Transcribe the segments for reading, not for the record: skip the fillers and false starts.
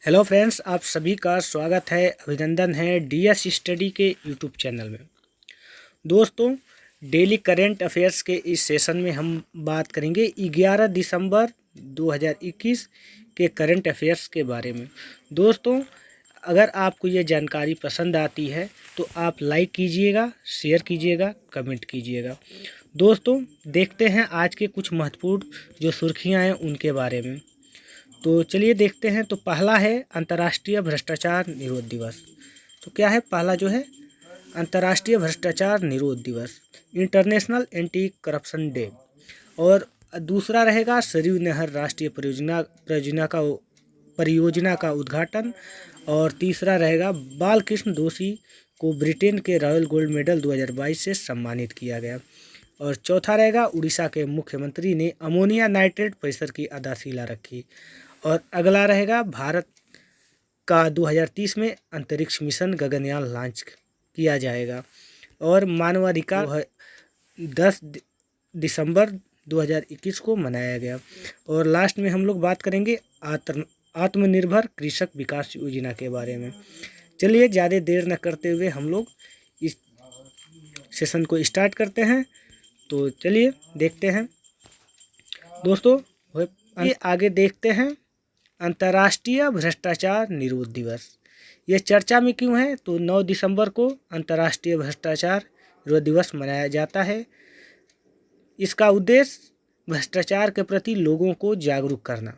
Hello friends, आप सभी का स्वागत है, अभिनंदन है डीएस स्टडी के यूट्यूब चैनल में। दोस्तों, डेली करंट अफेयर्स के इस सेशन में हम बात करेंगे 11 दिसंबर 2021 के करंट अफेयर्स के बारे में। दोस्तों, अगर आपको ये जानकारी पसंद आती है तो आप लाइक कीजिएगा, शेयर कीजिएगा, कमेंट कीजिएगा। दोस्तों, देखते हैं आज के कुछ महत्वपूर्ण जो सुर्खियाँ हैं उनके बारे में। तो चलिए देखते हैं। तो पहला है अंतर्राष्ट्रीय भ्रष्टाचार निरोध दिवस। तो क्या है पहला जो है अंतर्राष्ट्रीय भ्रष्टाचार निरोध दिवस, इंटरनेशनल एंटी करप्शन डे। और दूसरा रहेगा सरयू नहर राष्ट्रीय परियोजना का उद्घाटन। और तीसरा रहेगा बाल कृष्ण दोषी को ब्रिटेन के रॉयल गोल्ड मेडल 2022 से सम्मानित किया गया। और चौथा रहेगा उड़ीसा के मुख्यमंत्री ने अमोनिया नाइट्रेट परिसर की आधारशिला रखी। और अगला रहेगा भारत का 2030 में अंतरिक्ष मिशन गगनयान लॉन्च किया जाएगा। और मानवाधिकार 10 दिसंबर 2021 को मनाया गया। और लास्ट में हम लोग बात करेंगे आत्मनिर्भर कृषक विकास योजना के बारे में। चलिए ज़्यादा देर न करते हुए हम लोग इस सेशन को स्टार्ट करते हैं। तो चलिए देखते हैं। दोस्तों, ये आगे देखते हैं अंतर्राष्ट्रीय भ्रष्टाचार निरोध दिवस। ये चर्चा में क्यों है? तो 9 दिसंबर को अंतर्राष्ट्रीय भ्रष्टाचार निरोध दिवस मनाया जाता है। इसका उद्देश्य भ्रष्टाचार के प्रति लोगों को जागरूक करना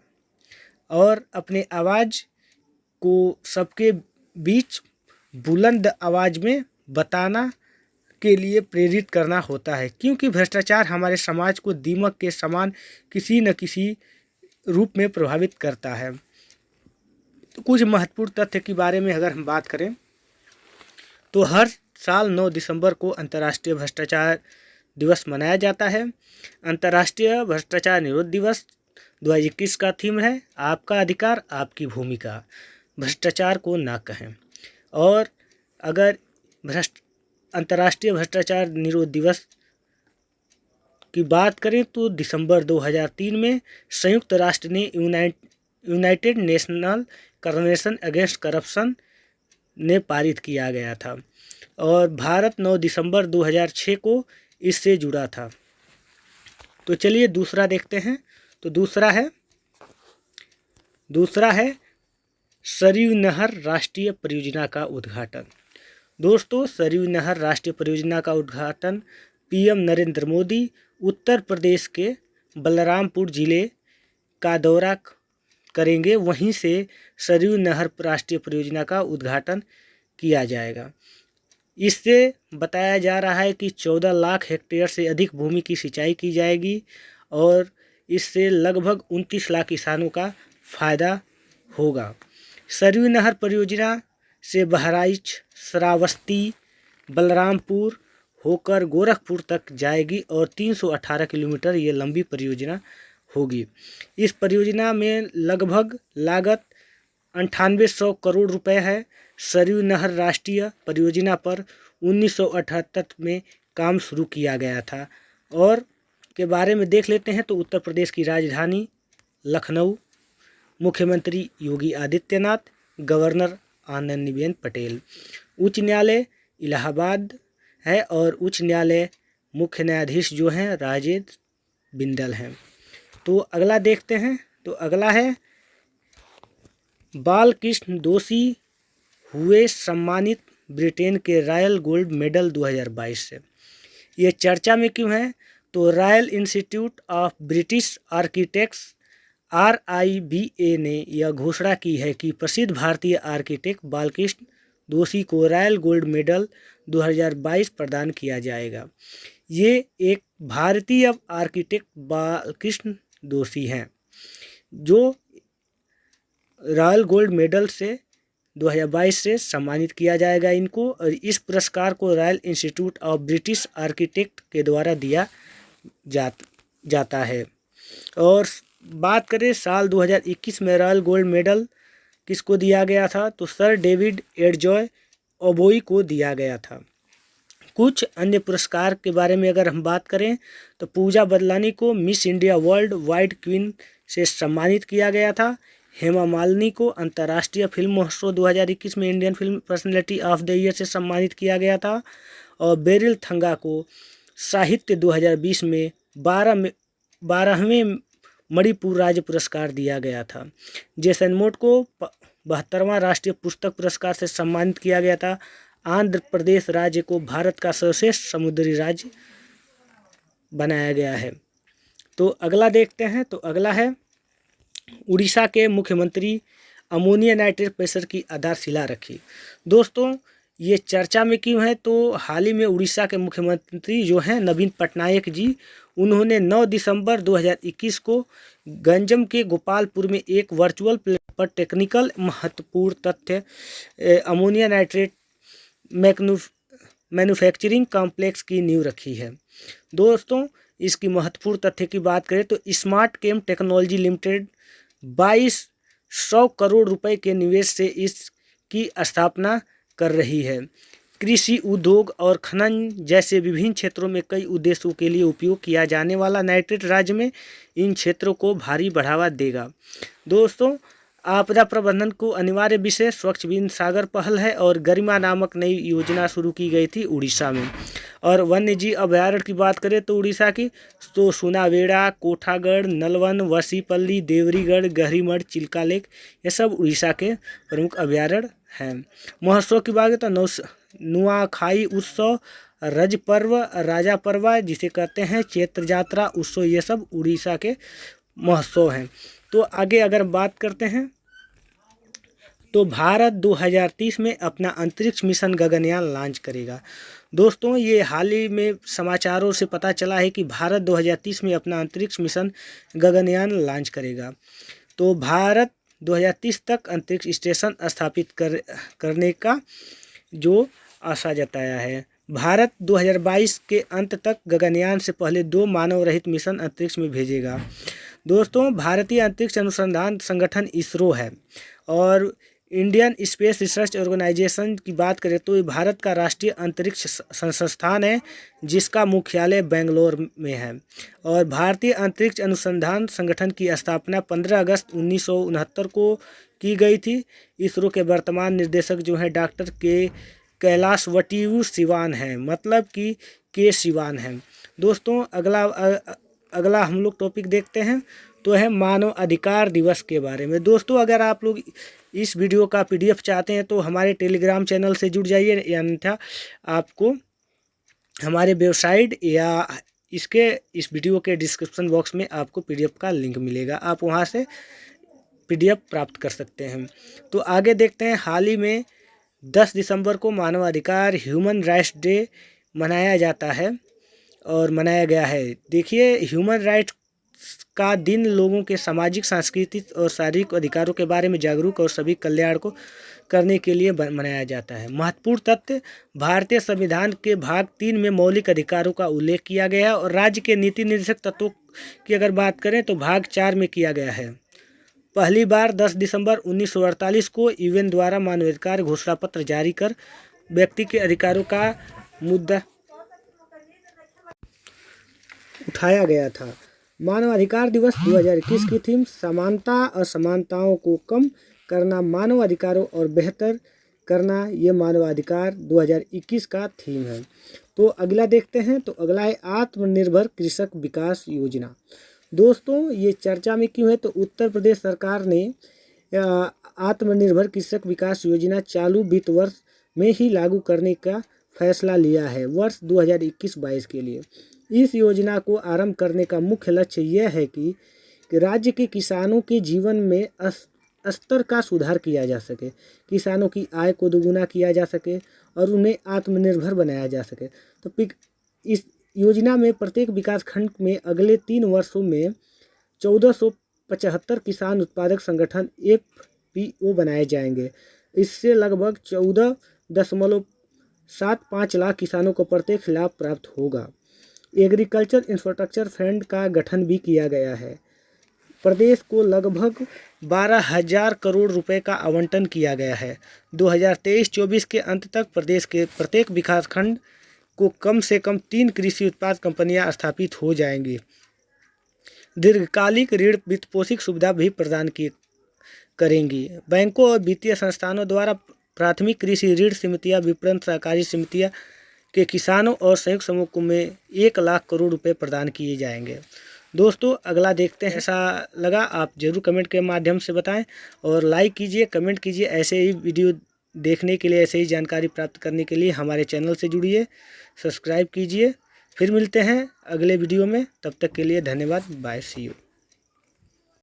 और अपने आवाज़ को सबके बीच बुलंद आवाज़ में बताना के लिए प्रेरित करना होता है, क्योंकि भ्रष्टाचार हमारे समाज को दीमक के समान किसी न किसी रूप में प्रभावित करता है। तो कुछ महत्वपूर्ण तथ्य के बारे में अगर हम बात करें तो हर साल 9 दिसंबर को अंतर्राष्ट्रीय भ्रष्टाचार दिवस मनाया जाता है। अंतर्राष्ट्रीय भ्रष्टाचार निरोध दिवस 2021 का थीम है आपका अधिकार आपकी भूमिका, भ्रष्टाचार को ना कहें। और अगर अंतर्राष्ट्रीय भ्रष्टाचार निरोध दिवस की बात करें तो दिसंबर 2003 में संयुक्त राष्ट्र ने United national convention against corruption ने पारित किया गया था। और भारत 9 दिसंबर 2006 को इससे जुड़ा था। तो चलिए दूसरा देखते हैं। तो दूसरा है सरयू नहर राष्ट्रीय परियोजना का उद्घाटन। दोस्तों, सरयू नहर राष्ट्रीय परियोजना का उद्घाटन पीएम नरेंद्र मोदी उत्तर प्रदेश के बलरामपुर जिले का दौरा करेंगे। वहीं से सरयू नहर राष्ट्रीय परियोजना का उद्घाटन किया जाएगा। इससे बताया जा रहा है कि 14 लाख हेक्टेयर से अधिक भूमि की सिंचाई की जाएगी और इससे लगभग 29 लाख किसानों का फायदा होगा। सरयू नहर परियोजना से बहराइच, श्रावस्ती, बलरामपुर होकर गोरखपुर तक जाएगी और 318 किलोमीटर ये लंबी परियोजना होगी। इस परियोजना में लगभग लागत 9800 करोड़ रुपए है। सरयू नहर राष्ट्रीय परियोजना पर 1978 में काम शुरू किया गया था। और के बारे में देख लेते हैं तो उत्तर प्रदेश की राजधानी लखनऊ, मुख्यमंत्री योगी आदित्यनाथ, गवर्नर आनंदीबेन पटेल, उच्च न्यायालय इलाहाबाद है और उच्च न्यायालय मुख्य न्यायाधीश जो हैं राजेंद्र बिंदल हैं। तो अगला देखते हैं। तो अगला है बाल कृष्ण दोषी हुए सम्मानित ब्रिटेन के रॉयल गोल्ड मेडल 2022 से। ये चर्चा में क्यों है? तो royal institute of British architects RIBA ने यह घोषणा की है कि प्रसिद्ध भारतीय आर्किटेक्ट बालकृष्ण दोषी को रॉयल गोल्ड मेडल 2022 प्रदान किया जाएगा। ये एक भारतीय आर्किटेक्ट बालकृष्ण दोषी हैं जो रॉयल गोल्ड मेडल से 2022 से सम्मानित किया जाएगा इनको। और इस पुरस्कार को royal institute of British architect के द्वारा दिया जाता है। और बात करें साल 2021 में रॉयल गोल्ड मेडल किसको दिया गया था? तो सर डेविड एडजॉय ओबोई को दिया गया था। कुछ अन्य पुरस्कार के बारे में अगर हम बात करें तो पूजा बदलानी को miss India world wide queen से सम्मानित किया गया था। हेमा मालिनी को अंतर्राष्ट्रीय फिल्म महोत्सव 2021 में Indian film personality of the year से सम्मानित किया गया था। और बेरिल थंगा को साहित्य 2020 में 12वें मणिपुर राज्य पुरस्कार दिया गया था। जेसन मोट को 72वां राष्ट्रीय पुस्तक पुरस्कार से सम्मानित किया गया था। आंध्र प्रदेश राज्य को भारत का सर्वश्रेष्ठ समुद्री राज्य बनाया गया है। तो अगला देखते हैं। तो अगला है उड़ीसा के मुख्यमंत्री अमोनिया नाइट्रेट प्रेशर की आधारशिला रखी। दोस्तों ये चर्चा में क्यों है, तो हाल ही में उड़ीसा के मुख्यमंत्री जो हैं नवीन पटनायक जी, उन्होंने 9 दिसंबर 2021 को गंजम के गोपालपुर में एक वर्चुअल प्लेटफॉर्म पर टेक्निकल महत्वपूर्ण तथ्य अमोनिया नाइट्रेट मैन्युफैक्चरिंग कॉम्प्लेक्स की नींव रखी है। दोस्तों इसकी महत्वपूर्ण तथ्य की बात करें तो स्मार्ट केम टेक्नोलॉजी लिमिटेड 2200 करोड़ रुपए के निवेश से इसकी स्थापना कर रही है। कृषि, उद्योग और खनन जैसे विभिन्न क्षेत्रों में कई उद्देश्यों के लिए उपयोग किया जाने वाला नाइट्रेट राज्य में इन क्षेत्रों को भारी बढ़ावा देगा। दोस्तों आपदा प्रबंधन को अनिवार्य विषय स्वच्छ बिंद सागर पहल है और गरिमा नामक नई योजना शुरू की गई थी उड़ीसा में। और वन्य जीव अभयारण्य की बात करें तो उड़ीसा की तो सुनावेड़ा, कोठागढ़, नलवन, वसीपल्ली, देवरीगढ़, गहरीमठ, चिल्का लेक ये सब उड़ीसा के प्रमुख अभयारण्य हैं। महोत्सव की बात करें तो नुआखाई उत्सव, रज पर्व, राजा पर्व जिसे कहते हैं, चैत्र यात्रा उत्सव, ये सब उड़ीसा के महोत्सव हैं। तो आगे अगर बात करते हैं तो भारत 2030 में अपना अंतरिक्ष मिशन गगनयान लॉन्च करेगा। दोस्तों ये हाल ही में समाचारों से पता चला है कि भारत 2030 में अपना अंतरिक्ष मिशन गगनयान लॉन्च करेगा। तो भारत 2030 तक अंतरिक्ष स्टेशन स्थापित करने का जो आशा जताया है। भारत 2022 के अंत तक गगनयान से पहले 2 मानव रहित मिशन अंतरिक्ष में भेजेगा। दोस्तों भारतीय अंतरिक्ष अनुसंधान संगठन इसरो है और इंडियन स्पेस रिसर्च ऑर्गेनाइजेशन की बात करें तो ये भारत का राष्ट्रीय अंतरिक्ष संस्थान है जिसका मुख्यालय बेंगलोर में है। और भारतीय अंतरिक्ष अनुसंधान संगठन की स्थापना 15 अगस्त 1969 को की गई थी। इसरो के वर्तमान निर्देशक जो हैं डॉक्टर कैलाशवती सिवान हैं, मतलब कि के सिवान हैं। दोस्तों अगला हम लोग टॉपिक देखते हैं तो है मानव अधिकार दिवस के बारे में। दोस्तों अगर आप लोग इस वीडियो का PDF चाहते हैं तो हमारे टेलीग्राम चैनल से जुड़ जाइए, अन्यथा आपको हमारे वेबसाइट या इस वीडियो के डिस्क्रिप्शन बॉक्स में आपको PDF का लिंक मिलेगा, आप वहां से PDF प्राप्त कर सकते हैं। तो आगे देखते हैं। हाल ही में 10 दिसंबर को मानवाधिकार ह्यूमन राइट्स डे मनाया जाता है और मनाया गया है। देखिए ह्यूमन राइट्स का दिन लोगों के सामाजिक, सांस्कृतिक और शारीरिक अधिकारों के बारे में जागरूक और सभी कल्याण को करने के लिए मनाया जाता है। महत्वपूर्ण तथ्य भारतीय संविधान के भाग 3 में मौलिक अधिकारों का उल्लेख किया गया है और राज्य के नीति निर्देशक तत्वों की अगर बात करें तो भाग 4 में किया गया है। पहली बार 10 दिसंबर 1948 को यूएन द्वारा मानवाधिकार घोषणा पत्र जारी कर व्यक्ति के अधिकारों का मुद्दा उठाया गया था। मानवाधिकार दिवस 2021 की थीम समानता असमानताओं को कम करना, मानव अधिकारों और बेहतर करना, ये मानवाधिकार 2021 का थीम है। तो अगला देखते हैं। तो अगला है आत्मनिर्भर कृषक विकास योजना। दोस्तों ये चर्चा में क्यों है, तो उत्तर प्रदेश सरकार ने आत्मनिर्भर कृषक विकास योजना चालू वित्त वर्ष में ही लागू करने का फैसला लिया है, वर्ष 2021-22 के लिए। इस योजना को आरंभ करने का मुख्य लक्ष्य यह है कि राज्य के किसानों के जीवन में स्तर का सुधार किया जा सके, किसानों की आय को दोगुना किया जा सके और उन्हें आत्मनिर्भर बनाया जा सके। तो इस योजना में प्रत्येक विकास खंड में अगले 3 वर्षों में 1475 किसान उत्पादक संगठन FPO बनाए जाएंगे। इससे लगभग 14.75 लाख किसानों को प्रत्यक्ष लाभ प्राप्त होगा। एग्रीकल्चर इंफ्रास्ट्रक्चर फंड का गठन भी किया गया है। प्रदेश को लगभग 12,000 करोड़ रुपए का आवंटन किया गया है। 2023-24 के अंत तक प्रदेश के प्रत्येक विकासखंड को कम से कम 3 कृषि उत्पाद कंपनियां स्थापित हो जाएंगी। दीर्घकालिक ऋण वित्तपोषित सुविधा भी प्रदान करेंगी। बैंकों और वित्तीय संस्थानों द्वारा प्राथमिक कृषि ऋण समितियां, विपणन सहकारी समितियां के किसानों और संयुक्त समूह में 1 लाख करोड़ रुपए प्रदान किए जाएंगे। दोस्तों अगला देखते हैं, ऐसा लगा आप जरूर कमेंट के माध्यम से बताएं और लाइक कीजिए, कमेंट कीजिए। ऐसे ही वीडियो देखने के लिए, ऐसे ही जानकारी प्राप्त करने के लिए हमारे चैनल से जुड़िए, सब्सक्राइब कीजिए। फिर मिलते हैं अगले वीडियो में, तब तक के लिए धन्यवाद। Bye, see you.